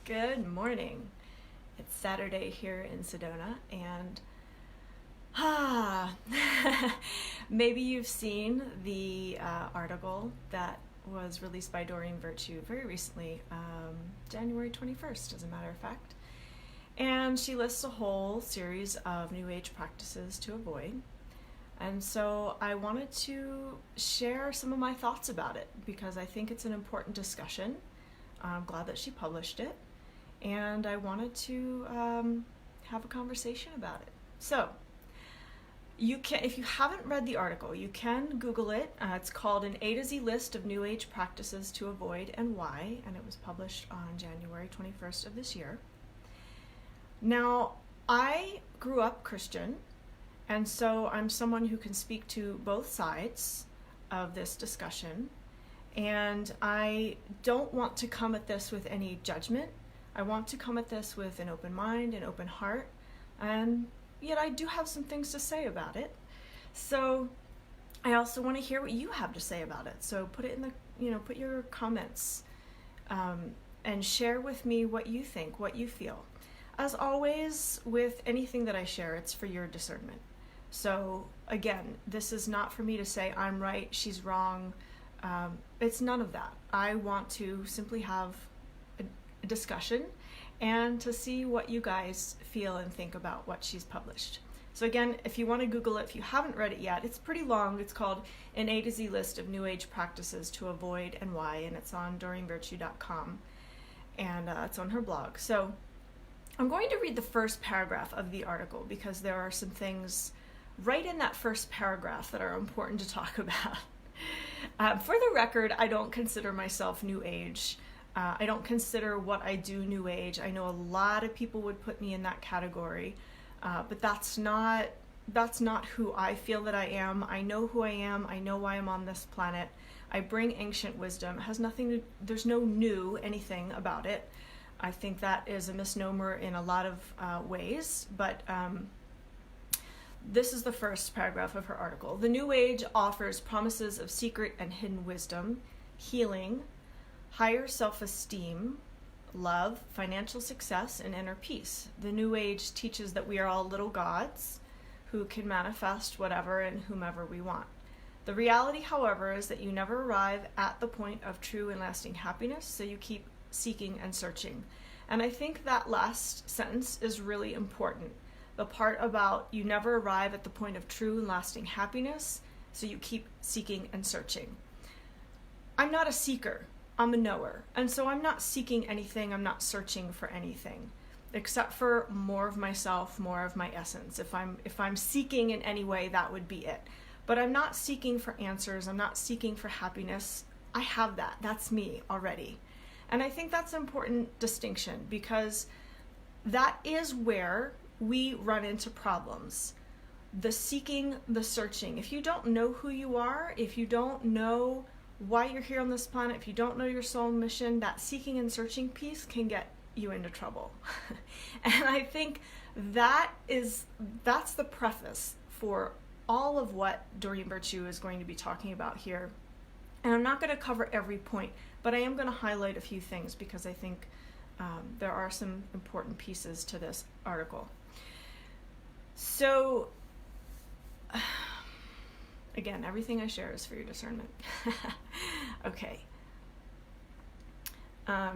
Good morning. It's Saturday here in Sedona, and maybe you've seen the article that was released by Doreen Virtue very recently, January 21st, as a matter of fact. And she lists a whole series of New Age practices to avoid. And so I wanted to share some of my thoughts about it because I think it's an important discussion. I'm glad that she published it. And I wanted to have a conversation about it. So, you can, if you haven't read the article, you can Google it. It's called An A to Z List of New Age Practices to Avoid and Why, and it was published on January 21st of this year. Now, I grew up Christian, and so I'm someone who can speak to both sides of this discussion, and I don't want to come at this with any judgment. I want to come at this with an open mind, an open heart, and yet I do have some things to say about it. So I also want to hear what you have to say about it. So put it in the, put your comments and share with me what you think, what you feel. As always, with anything that I share, it's for your discernment. So again, this is not for me to say I'm right, she's wrong. It's none of that. I want to simply have a discussion and to see what you guys feel and think about what she's published. So again, if you want to Google it, if you haven't read it yet, it's pretty long. It's called An A to Z List of New Age Practices to Avoid and Why, and it's on doreenvirtue.com, and it's on her blog. So I'm going to read the first paragraph of the article because there are some things right in that first paragraph that are important to talk about. For the record, I don't consider myself New Age. I don't consider what I do New Age. I know a lot of people would put me in that category, but that's not who I feel that I am. I know who I am. I know why I'm on this planet. I bring ancient wisdom. It has nothing to, there's no new anything about it. I think that is a misnomer in a lot of ways, but this is the first paragraph of her article. The New Age offers promises of secret and hidden wisdom, healing, higher self-esteem, love, financial success, and inner peace. The New Age teaches that we are all little gods who can manifest whatever and whomever we want. The reality, however, is that you never arrive at the point of true and lasting happiness, so you keep seeking and searching. And I think that last sentence is really important. The part about you never arrive at the point of true and lasting happiness, so you keep seeking and searching. I'm not a seeker. I'm a knower. And so I'm not seeking anything. I'm not searching for anything except for more of myself, more of my essence. If I'm seeking in any way, that would be it. But I'm not seeking for answers. I'm not seeking for happiness. I have that. That's me already. And I think that's an important distinction because that is where we run into problems. The seeking, the searching. If you don't know who you are, if you don't know why you're here on this planet, if you don't know your soul mission, that seeking and searching piece can get you into trouble. And I think that's the preface for all of what Doreen Virtue is going to be talking about here. And I'm not going to cover every point, but I am going to highlight a few things because I think there are some important pieces to this article. So again, everything I share is for your discernment. Okay.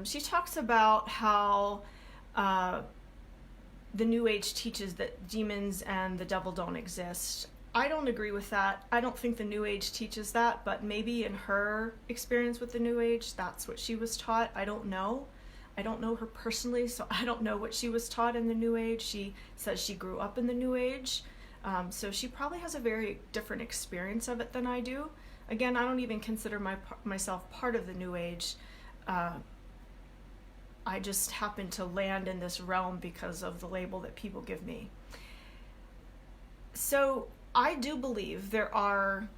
She talks about how the New Age teaches that demons and the devil don't exist. I don't agree with that. I don't think the New Age teaches that, but maybe in her experience with the New Age, that's what she was taught. I don't know. I don't know her personally, so I don't know what she was taught in the New Age. She says she grew up in the New Age. So she probably has a very different experience of it than I do. Again, I don't even consider myself part of the New Age. I just happen to land in this realm because of the label that people give me. So I do believe there are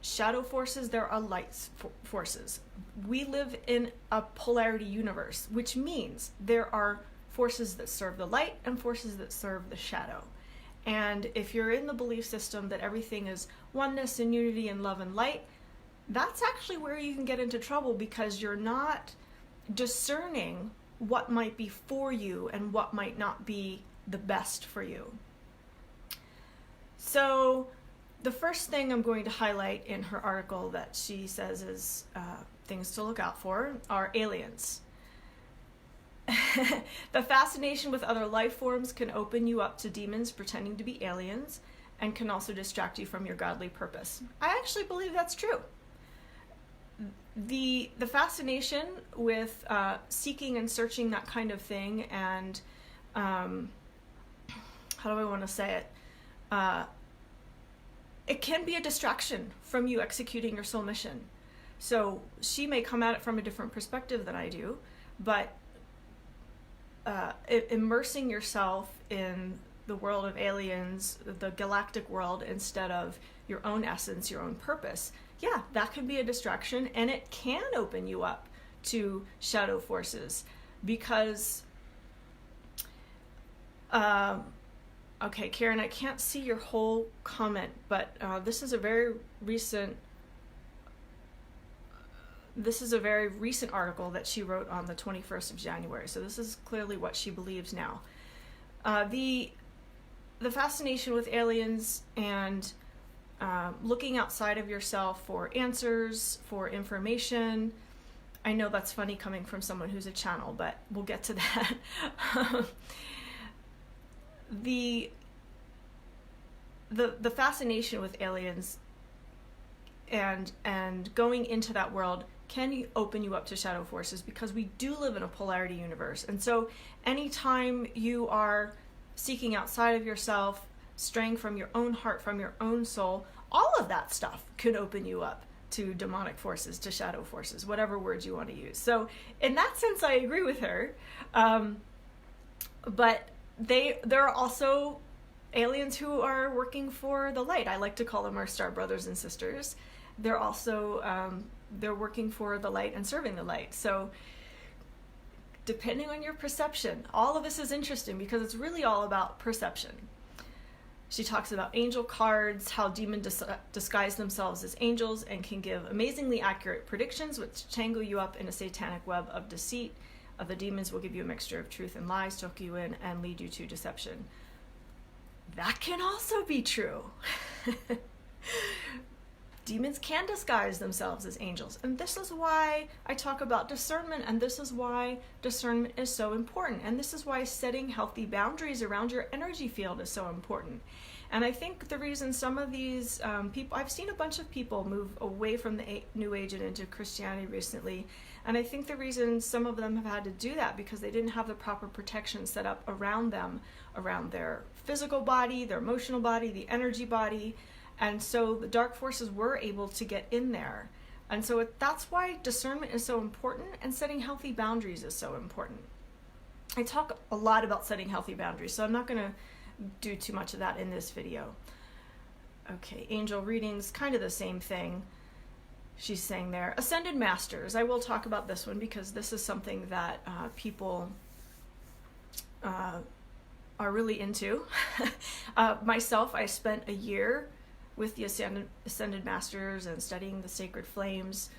shadow forces, there are light forces. We live in a polarity universe, which means there are forces that serve the light and forces that serve the shadow. And if you're in the belief system that everything is oneness and unity and love and light, that's actually where you can get into trouble because you're not discerning what might be for you and what might not be the best for you. So the first thing I'm going to highlight in her article that she says is things to look out for are aliens. The fascination with other life forms can open you up to demons pretending to be aliens and can also distract you from your godly purpose. I actually believe that's true. The fascination with seeking and searching that kind of thing, and how do I want to say it? It can be a distraction from you executing your soul mission. So she may come at it from a different perspective than I do, but immersing yourself in the world of aliens, the galactic world, instead of your own essence, your own purpose, yeah, that can be a distraction, and it can open you up to shadow forces because okay, Karen, I can't see your whole comment, but this is a very recent article that she wrote on the 21st of January. So this is clearly what she believes now. The fascination with aliens and looking outside of yourself for answers, for information. I know that's funny coming from someone who's a channel, but we'll get to that. The fascination with aliens and going into that world can open you up to shadow forces because we do live in a polarity universe. And so anytime you are seeking outside of yourself, straying from your own heart, from your own soul, all of that stuff could open you up to demonic forces, to shadow forces, whatever words you want to use. So in that sense, I agree with her. But there are also aliens who are working for the light. I like to call them our star brothers and sisters. They're also, they're working for the light and serving the light. So depending on your perception, all of this is interesting because it's really all about perception. She talks about angel cards, how demons disguise themselves as angels and can give amazingly accurate predictions which tangle you up in a satanic web of deceit. The demons will give you a mixture of truth and lies to hook you in and lead you to deception. That can also be true. Demons can disguise themselves as angels. And this is why I talk about discernment, and this is why discernment is so important. And this is why setting healthy boundaries around your energy field is so important. And I think the reason some of these people, I've seen a bunch of people move away from the New Age and into Christianity recently. And I think the reason some of them have had to do that because they didn't have the proper protection set up around them, around their physical body, their emotional body, the energy body. And so the dark forces were able to get in there. And so that's why discernment is so important and setting healthy boundaries is so important. I talk a lot about setting healthy boundaries, so I'm not going to do too much of that in this video. Okay, angel readings, kind of the same thing. She's saying there, Ascended Masters. I will talk about this one because this is something that people are really into. Myself, I spent a year with the Ascended Masters and studying the sacred flames,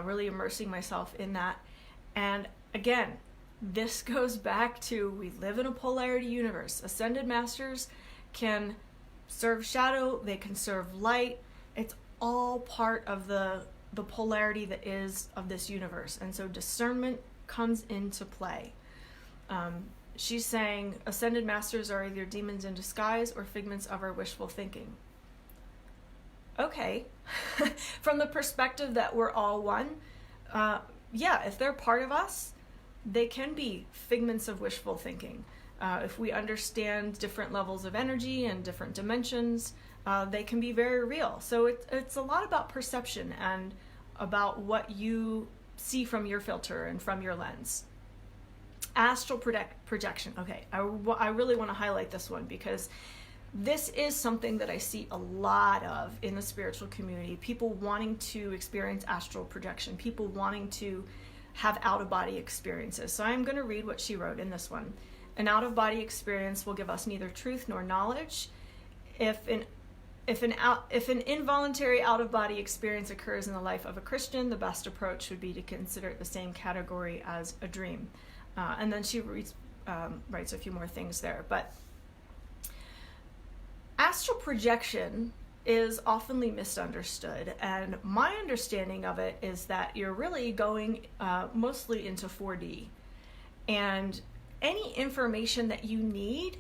really immersing myself in that. And again, this goes back to we live in a polarity universe. Ascended Masters can serve shadow, they can serve light. It's all part of the polarity that is of this universe. And so discernment comes into play. She's saying Ascended Masters are either demons in disguise or figments of our wishful thinking. Okay, from the perspective that we're all one, yeah, if they're part of us, they can be figments of wishful thinking. If we understand different levels of energy and different dimensions, they can be very real. So it's a lot about perception and about what you see from your filter and from your lens. Astral projection. Okay, I really want to highlight this one because this is something that I see a lot of in the spiritual community. People wanting to experience astral projection, people wanting to have out-of-body experiences. So I'm going to read what she wrote in this one. An out-of-body experience will give us neither truth nor knowledge. If an involuntary out-of-body experience occurs in the life of a Christian, the best approach would be to consider it the same category as a dream. And then she writes a few more things there. But astral projection is oftenly misunderstood, and my understanding of it is that you're really going mostly into 4D, and any information that you need,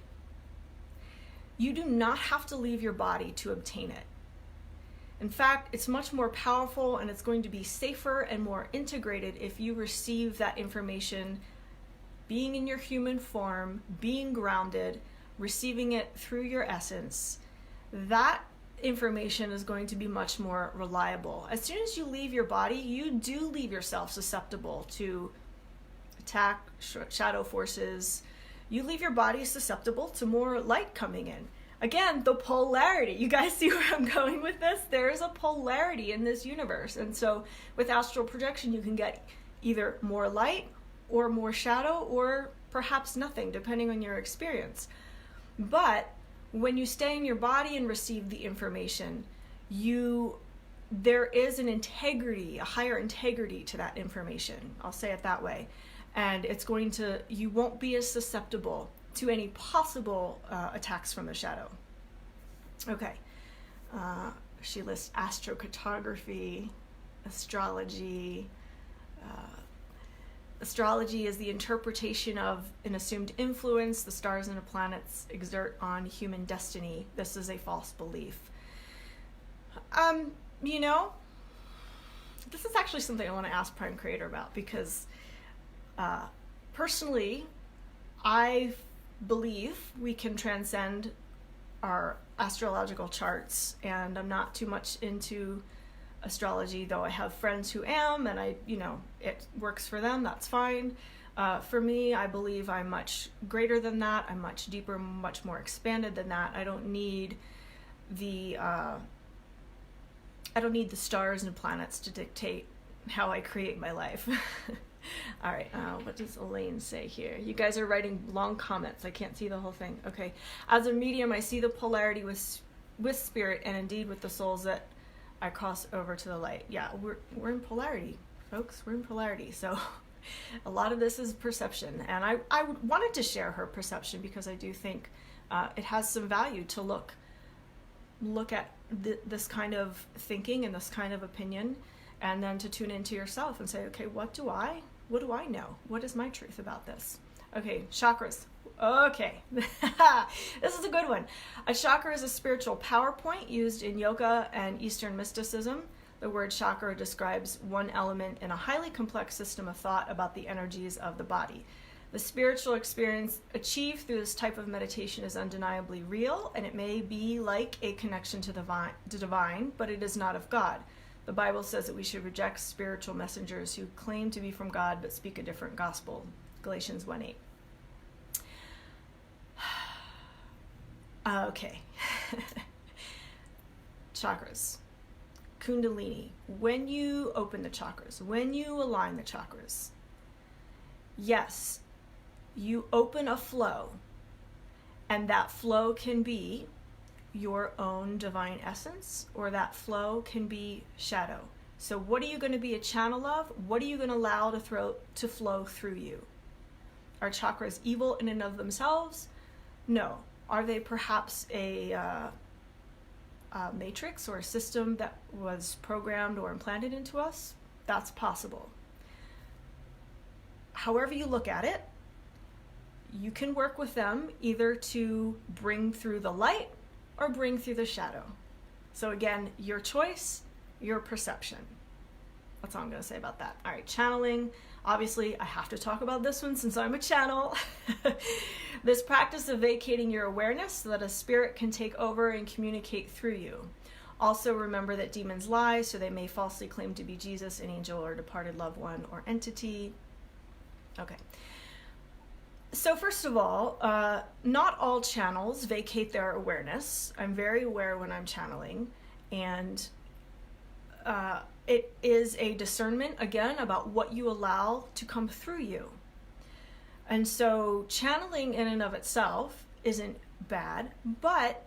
you do not have to leave your body to obtain it. In fact, it's much more powerful, and it's going to be safer and more integrated if you receive that information being in your human form, being grounded, receiving it through your essence. That information is going to be much more reliable. As soon as you leave your body, you do leave yourself susceptible to attack, shadow forces. You leave your body susceptible to more light coming in. Again, the polarity. You guys see where I'm going with this? There is a polarity in this universe. And so with astral projection, you can get either more light or more shadow, or perhaps nothing, depending on your experience. But when you stay in your body and receive the information, there is an integrity, a higher integrity to that information. I'll say it that way. And you won't be as susceptible to any possible attacks from the shadow. Okay. She lists astrocartography, astrology. Astrology is the interpretation of an assumed influence the stars and the planets exert on human destiny. This is a false belief. This is actually something I want to ask Prime Creator about, because personally, I believe we can transcend our astrological charts, and I'm not too much into astrology, though I have friends who am, and it works for them, that's fine. For me, I believe I'm much greater than that. I'm much deeper, much more expanded than that. I don't need the stars and planets to dictate how I create my life. All right, what does Elaine say here? You guys are writing long comments. I can't see the whole thing. Okay. As a medium, I see the polarity with spirit, and indeed with the souls that I cross over to the light. Yeah, we're in polarity, folks. We're in polarity. So a lot of this is perception. And I wanted to share her perception because I do think it has some value to look at this kind of thinking and this kind of opinion, and then to tune into yourself and say, okay, what do I know? What is my truth about this? Okay, chakras. Okay, this is a good one. A chakra is a spiritual power point used in yoga and Eastern mysticism. The word chakra describes one element in a highly complex system of thought about the energies of the body. The spiritual experience achieved through this type of meditation is undeniably real, and it may be like a connection to the divine, but it is not of God. The Bible says that we should reject spiritual messengers who claim to be from God but speak a different gospel. Galatians 1:8. Okay. Chakras. Kundalini. When you open the chakras, when you align the chakras, yes, you open a flow, and that flow can be your own divine essence, or that flow can be shadow. So what are you going to be a channel of? What are you going to allow to flow through you? Are chakras evil in and of themselves? No. Are they perhaps a matrix or a system that was programmed or implanted into us? That's possible. However you look at it, you can work with them either to bring through the light or bring through the shadow. So again, your choice, your perception. That's all I'm going to say about that. All right, channeling. Obviously, I have to talk about this one since I'm a channel. This practice of vacating your awareness so that a spirit can take over and communicate through you. Also, remember that demons lie, so they may falsely claim to be Jesus, an angel, or departed loved one, or entity. Okay. So first of all, not all channels vacate their awareness. I'm very aware when I'm channeling, and it is a discernment, again, about what you allow to come through you. And so channeling in and of itself isn't bad, but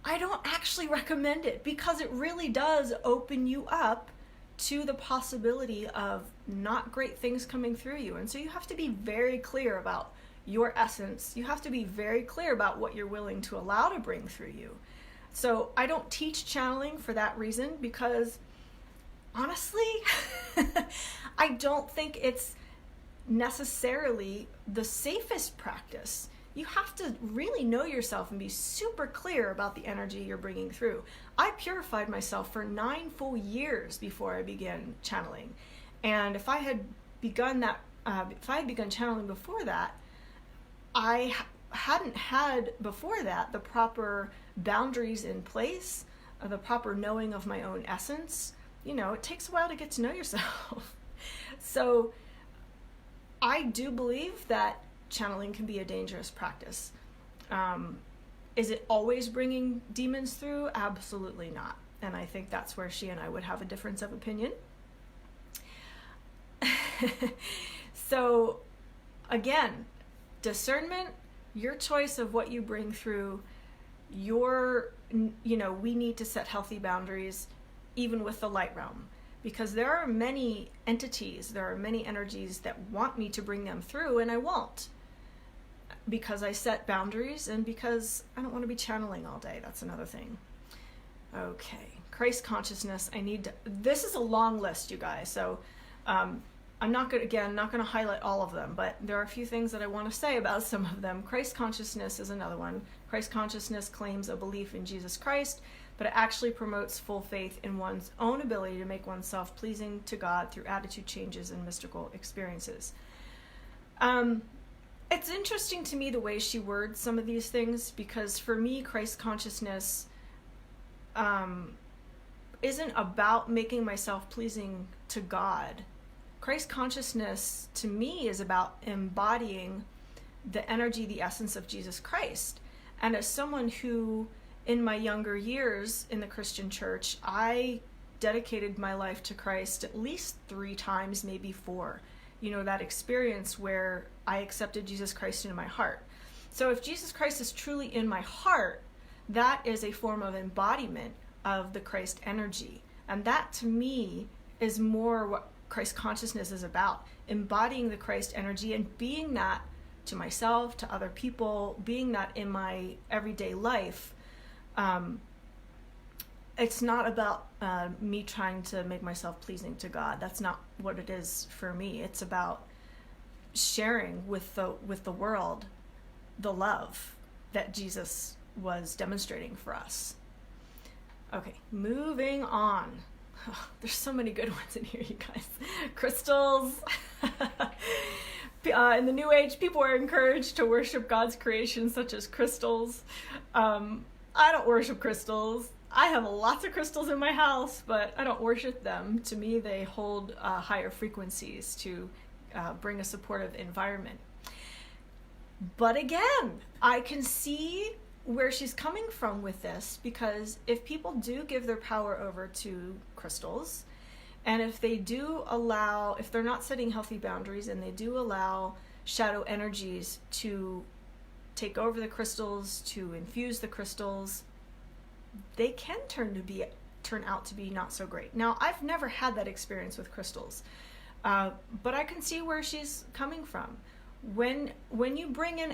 I don't actually recommend it because it really does open you up to the possibility of not great things coming through you. And so you have to be very clear about your essence. You have to be very clear about what you're willing to allow to bring through you. So I don't teach channeling for that reason, because honestly, I don't think it's necessarily the safest practice. You have to really know yourself and be super clear about the energy you're bringing through. I purified myself for 9 full years before I began channeling. And if I had begun channeling before that, I hadn't had before that the proper boundaries in place, the proper knowing of my own essence. You know, it takes a while to get to know yourself. So I do believe that channeling can be a dangerous practice. Is it always bringing demons through? Absolutely not. And I think that's where she and I would have a difference of opinion. So again, discernment, your choice of what you bring through, we need to set healthy boundaries even with the light realm, because there are many entities, there are many energies that want me to bring them through, and I won't, because I set boundaries and because I don't want to be channeling all day. That's another thing. Okay, Christ consciousness. This is a long list, you guys, so I'm not going to highlight all of them, but there are a few things that I want to say about some of them. Christ consciousness is another one. Christ consciousness claims a belief in Jesus Christ, but it actually promotes full faith in one's own ability to make oneself pleasing to God through attitude changes and mystical experiences. It's interesting to me the way she words some of these things, because for me, Christ consciousness isn't about making myself pleasing to God. Christ consciousness to me is about embodying the energy, the essence of Jesus Christ. And as someone who, in my younger years in the Christian church, I dedicated my life to Christ at least 3 times, maybe 4. That experience where I accepted Jesus Christ into my heart. So if Jesus Christ is truly in my heart, that is a form of embodiment of the Christ energy. And that to me is more what Christ consciousness is about, embodying the Christ energy and being that to myself, to other people, being that in my everyday life. It's not about me trying to make myself pleasing to God. That's not what it is for me. It's about sharing with the world the love that Jesus was demonstrating for us. Okay, moving on. Oh, there's so many good ones in here, you guys. Crystals. In the New Age, people are encouraged to worship God's creations, such as crystals. I don't worship crystals. I have lots of crystals in my house, but I don't worship them. To me, they hold higher frequencies to bring a supportive environment. But again, I can see where she's coming from with this, because if people do give their power over to crystals, and if they're not setting healthy boundaries and they do allow shadow energies to take over the crystals, to infuse the crystals, they can turn out to be not so great. Now, I've never had that experience with crystals, but I can see where she's coming from. When you bring in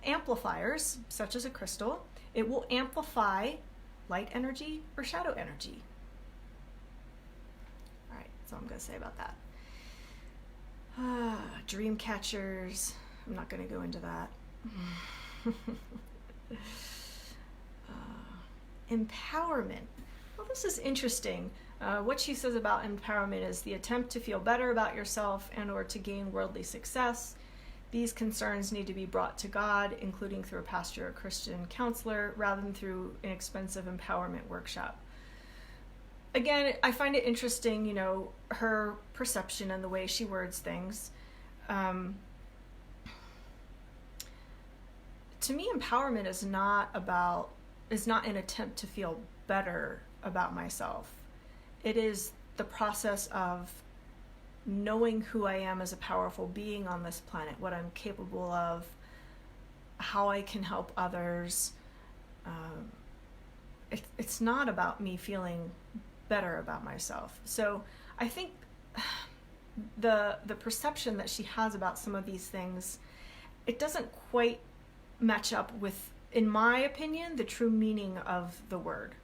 amplifiers, such as a crystal, it will amplify light energy or shadow energy. All right, that's all I'm going to say about that. Dream catchers. I'm not going to go into that. Empowerment. Well, this is interesting. What she says about empowerment is the attempt to feel better about yourself and or to gain worldly success. These concerns need to be brought to God, including through a pastor or Christian counselor, rather than through an expensive empowerment workshop. Again, I find it interesting, her perception and the way she words things. To me, empowerment is not an attempt to feel better about myself. It is the process of knowing who I am as a powerful being on this planet, what I'm capable of, how I can help others. It's not about me feeling better about myself. So I think the perception that she has about some of these things, it doesn't quite match up with, in my opinion, the true meaning of the word.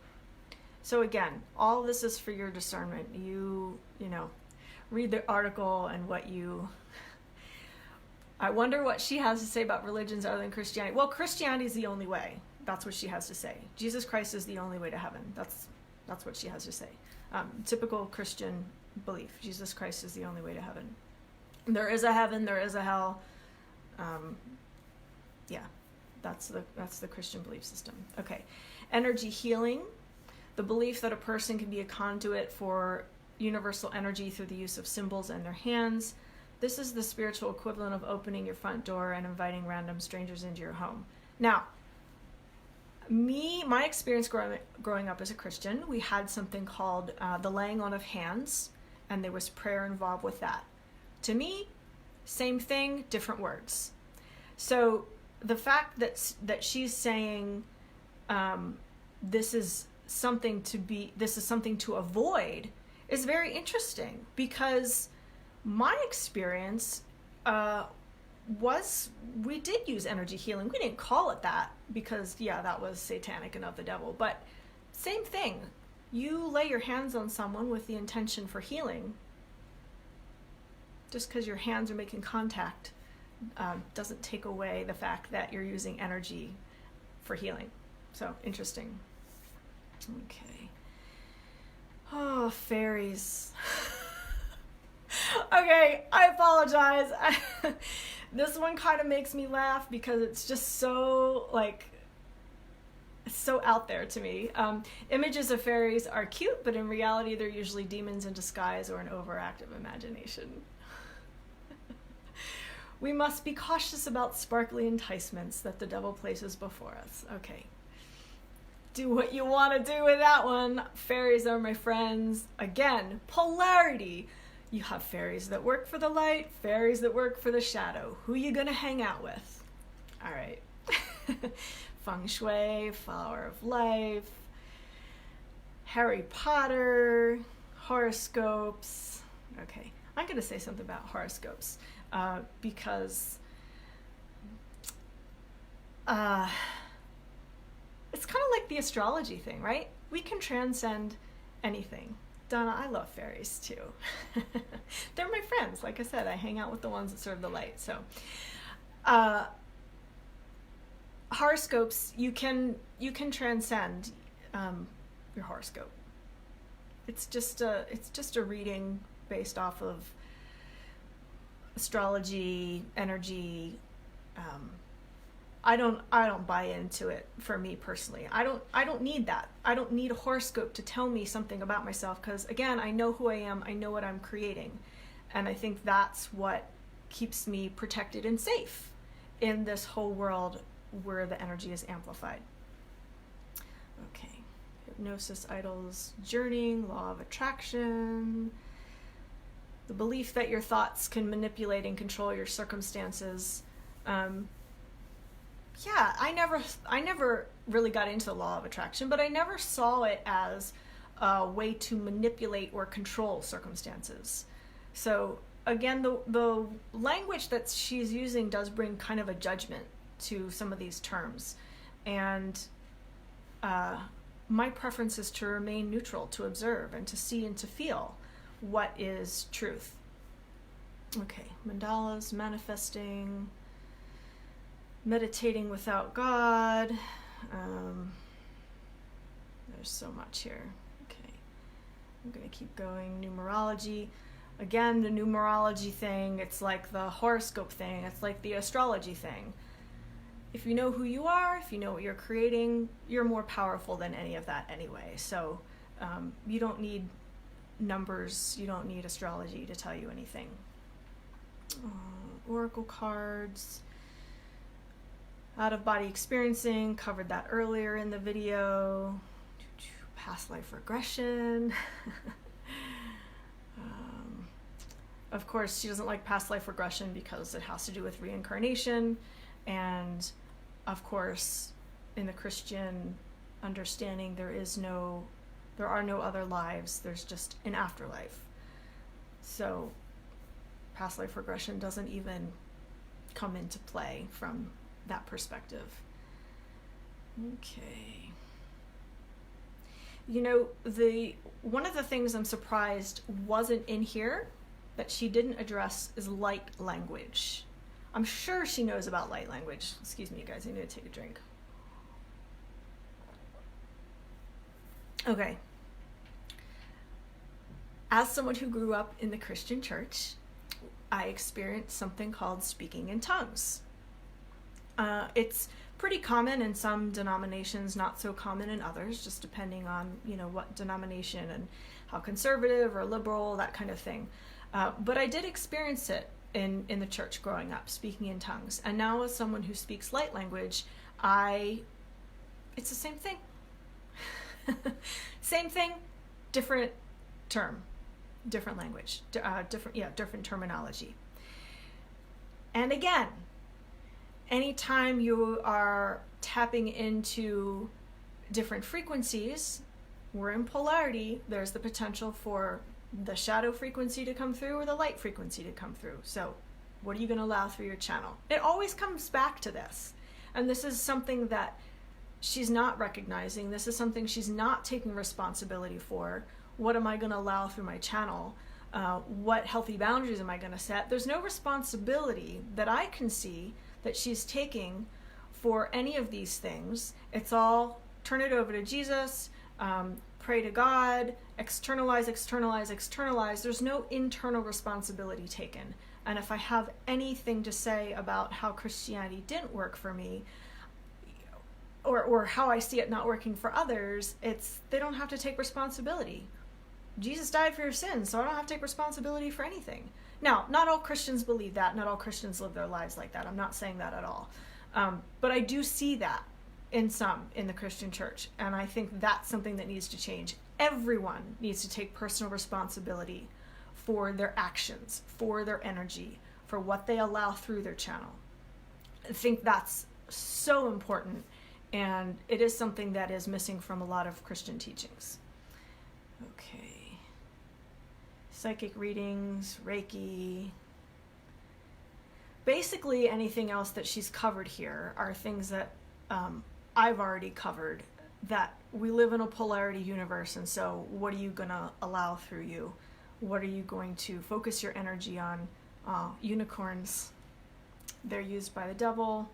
So again, all this is for your discernment. You know, read the article and what you... I wonder what she has to say about religions other than Christianity. Well, Christianity is the only way. That's what she has to say. Jesus Christ is the only way to heaven. That's what she has to say. Typical Christian belief. Jesus Christ is the only way to heaven. There is a heaven. There is a hell. Yeah, that's the Christian belief system. Okay, energy healing. The belief that a person can be a conduit for universal energy through the use of symbols and their hands. This is the spiritual equivalent of opening your front door and inviting random strangers into your home. Now, my experience growing up as a Christian, we had something called the laying on of hands, and there was prayer involved with that. To me, same thing, different words. So the fact that she's saying this is something to avoid is very interesting, because my experience was we did use energy healing. We didn't call it that because, yeah, that was satanic and of the devil. But same thing. You lay your hands on someone with the intention for healing. Just because your hands are making contact doesn't take away the fact that you're using energy for healing. So, interesting. Okay. Oh, fairies. Okay, I apologize. This one kind of makes me laugh because it's just so, it's so out there to me. Images of fairies are cute, but in reality they're usually demons in disguise or an overactive imagination. We must be cautious about sparkly enticements that the devil places before us. Okay. Do what you want to do with that one. Fairies are my friends. Again, polarity. You have fairies that work for the light, fairies that work for the shadow. Who you gonna hang out with? All right. Feng Shui, Flower of Life, Harry Potter, horoscopes. Okay, I'm gonna say something about horoscopes because it's kind of like the astrology thing, right? We can transcend anything. Donna, I love fairies too. They're my friends. Like I said, I hang out with the ones that serve the light. So, horoscopes, you can transcend your horoscope. It's just a reading based off of astrology, energy. I don't buy into it for me personally. I don't need that. I don't need a horoscope to tell me something about myself because, again, I know who I am. I know what I'm creating. And I think that's what keeps me protected and safe in this whole world where the energy is amplified. Okay. Hypnosis, idols, journeying, law of attraction, the belief that your thoughts can manipulate and control your circumstances. Yeah, I never really got into the law of attraction, but I never saw it as a way to manipulate or control circumstances. So again, the language that she's using does bring kind of a judgment to some of these terms. And my preference is to remain neutral, to observe and to see and to feel what is truth. Okay, mandalas, manifesting, meditating without God. There's so much here. Okay, I'm going to keep going. Numerology. Again, the numerology thing, it's like the horoscope thing. It's like the astrology thing. If you know who you are, if you know what you're creating, you're more powerful than any of that anyway. So you don't need numbers. You don't need astrology to tell you anything. Oracle cards. Out-of-body experiencing, covered that earlier in the video. Past life regression. Of course, she doesn't like past life regression because it has to do with reincarnation. And of course, in the Christian understanding, there are no other lives. There's just an afterlife. So past life regression doesn't even come into play from that perspective. Okay. You know, one of the things I'm surprised wasn't in here that she didn't address is light language. I'm sure she knows about light language. Excuse me, you guys, I need to take a drink. Okay. As someone who grew up in the Christian church, I experienced something called speaking in tongues. It's pretty common in some denominations, not so common in others, just depending on, you know, what denomination and how conservative or liberal, that kind of thing. But I did experience it in the church growing up, speaking in tongues. And now as someone who speaks light language, it's the same thing. Same thing, different term, different language, different terminology. And again, anytime you are tapping into different frequencies, we're in polarity, there's the potential for the shadow frequency to come through or the light frequency to come through. So what are you going to allow through your channel? It always comes back to this. And this is something that she's not recognizing. This is something she's not taking responsibility for. What am I going to allow through my channel? What healthy boundaries am I going to set? There's no responsibility that I can see that she's taking for any of these things. It's all turn it over to Jesus, pray to God, externalize. There's no internal responsibility taken. And if I have anything to say about how Christianity didn't work for me, or how I see it not working for others, it's they don't have to take responsibility. Jesus died for your sins, so I don't have to take responsibility for anything. Now, not all Christians believe that. Not all Christians live their lives like that. I'm not saying that at all. But I do see that in the Christian church. And I think that's something that needs to change. Everyone needs to take personal responsibility for their actions, for their energy, for what they allow through their channel. I think that's so important. And it is something that is missing from a lot of Christian teachings. Okay. Psychic readings, Reiki. Basically, anything else that she's covered here are things that I've already covered, that we live in a polarity universe, and so what are you going to allow through you? What are you going to focus your energy on? Unicorns. They're used by the devil.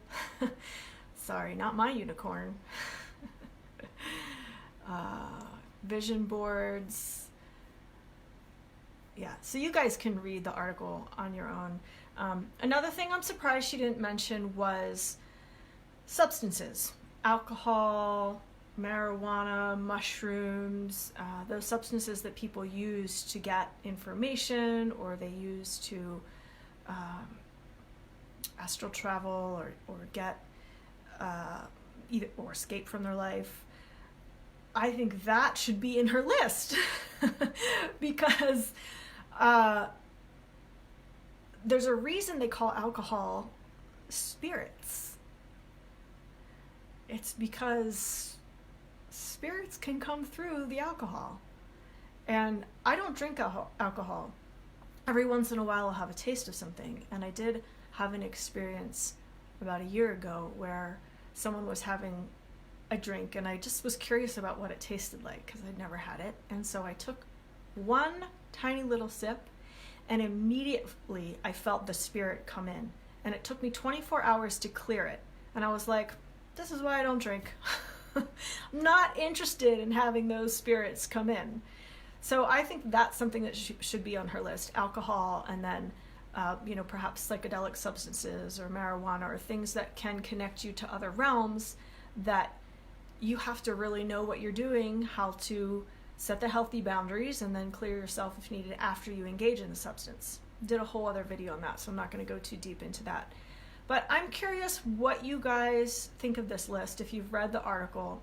Sorry, not my unicorn. Vision boards. Yeah, so you guys can read the article on your own. Another thing I'm surprised she didn't mention was substances. Alcohol, marijuana, mushrooms, those substances that people use to get information, or they use to astral travel or get either or escape from their life. I think that should be in her list because there's a reason they call alcohol spirits. It's because spirits can come through the alcohol. And I don't drink alcohol. Every once in a while I'll have a taste of something. And I did have an experience about a year ago where someone was having a drink and I just was curious about what it tasted like because I'd never had it. And so I took one tiny little sip and immediately I felt the spirit come in. And it took me 24 hours to clear it. And I was like, this is why I don't drink. I'm not interested in having those spirits come in. So I think that's something that should be on her list. Alcohol, and then perhaps psychedelic substances or marijuana or things that can connect you to other realms that you have to really know what you're doing, how to set the healthy boundaries, and then clear yourself if needed after you engage in the substance. Did a whole other video on that, so I'm not going to go too deep into that. But I'm curious what you guys think of this list if you've read the article.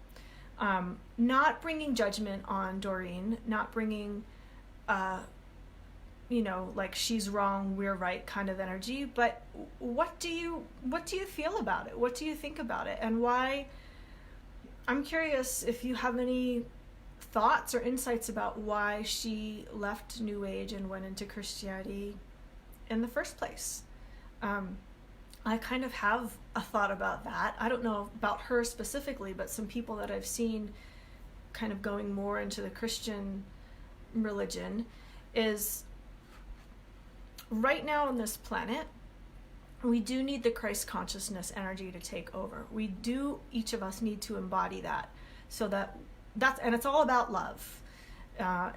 Not bringing judgment on Doreen, not bringing, like she's wrong, we're right kind of energy. But what do you feel about it? What do you think about it? And why? I'm curious if you have any thoughts or insights about why she left New Age and went into Christianity in the first place. I kind of have a thought about that. I don't know about her specifically, but some people that I've seen kind of going more into the Christian religion is right now on this planet, we do need the Christ consciousness energy to take over. We do, each of us need to embody that, so that's, and it's all about love.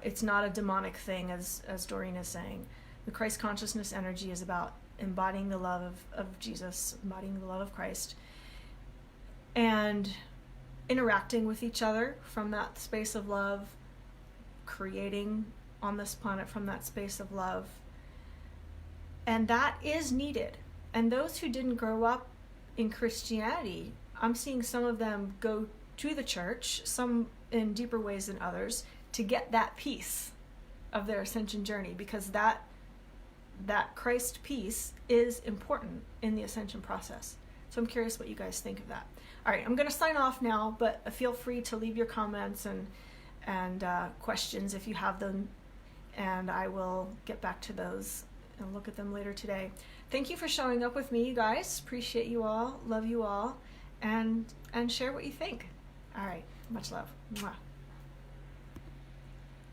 It's not a demonic thing, as Doreen is saying. The Christ consciousness energy is about embodying the love of Jesus, embodying the love of Christ, and interacting with each other from that space of love, creating on this planet from that space of love. And that is needed. And those who didn't grow up in Christianity, I'm seeing some of them go to the church, some in deeper ways than others, to get that piece of their ascension journey, because that Christ piece is important in the ascension process. So I'm curious what you guys think of that. All right, I'm going to sign off now, but feel free to leave your comments and questions if you have them, and I will get back to those and look at them later today. Thank you for showing up with me, you guys. Appreciate you all, love you all, and share what you think. All right, much love. Mwah.